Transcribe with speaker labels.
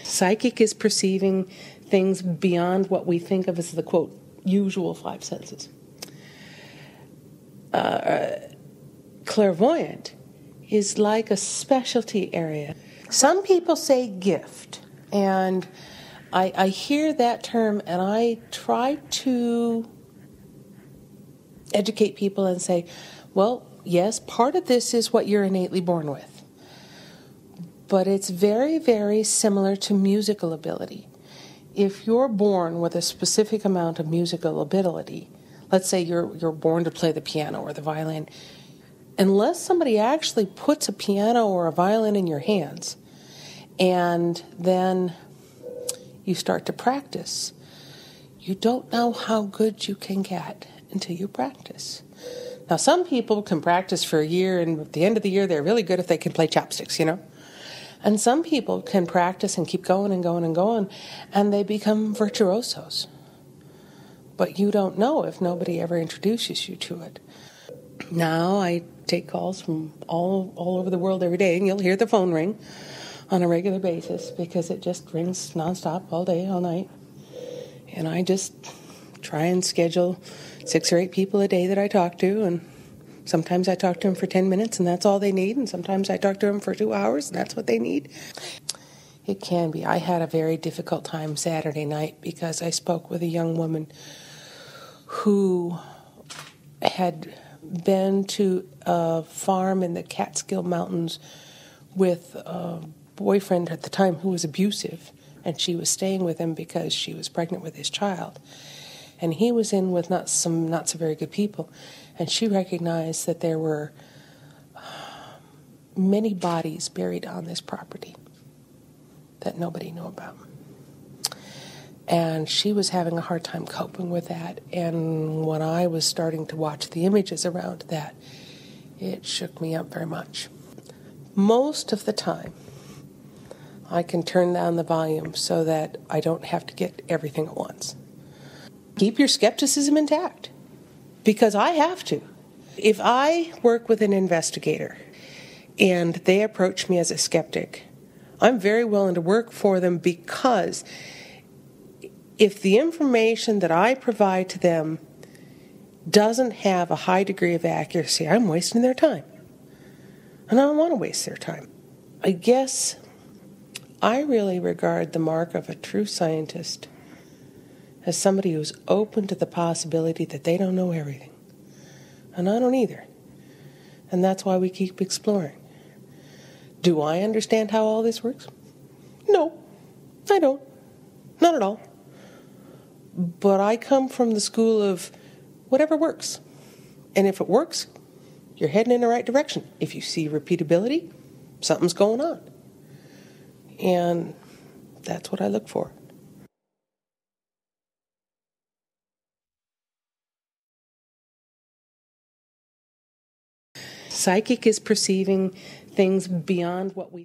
Speaker 1: Psychic is perceiving things beyond what we think of as the, quote, usual five senses. Clairvoyant is like a specialty area. Some people say gift, and I hear that term, and I try to educate people and say, well, yes, part of this is what you're innately born with. But it's very, very similar to musical ability. If you're born with a specific amount of musical ability, let's say you're born to play the piano or the violin, unless somebody actually puts a piano or a violin in your hands and then you start to practice, you don't know how good you can get until you practice. Now, some people can practice for a year, and at the end of the year, they're really good if they can play chopsticks, And some people can practice and keep going and going and going, and they become virtuosos. But you don't know if nobody ever introduces you to it. Now I take calls from all over the world every day, and you'll hear the phone ring on a regular basis because it just rings nonstop all day, all night. And I just try and schedule 6 or 8 people a day that I talk to, and sometimes I talk to them for 10 minutes and that's all they need, and sometimes I talk to them for 2 hours and that's what they need. It can be. I had a very difficult time Saturday night because I spoke with a young woman who had been to a farm in the Catskill Mountains with a boyfriend at the time who was abusive, and she was staying with him because she was pregnant with his child. And he was in with not so very good people, and she recognized that there were many bodies buried on this property that nobody knew about. And she was having a hard time coping with that. And when I was starting to watch the images around that, it shook me up very much. Most of the time, I can turn down the volume so that I don't have to get everything at once. Keep your skepticism intact, because I have to. If I work with an investigator and they approach me as a skeptic, I'm very willing to work for them, because if the information that I provide to them doesn't have a high degree of accuracy, I'm wasting their time. And I don't want to waste their time. I guess I really regard the mark of a true scientist as somebody who's open to the possibility that they don't know everything. And I don't either. And that's why we keep exploring. Do I understand how all this works? No, I don't. Not at all. But I come from the school of whatever works. And if it works, you're heading in the right direction. If you see repeatability, something's going on. And that's what I look for. Psychic is perceiving things beyond what we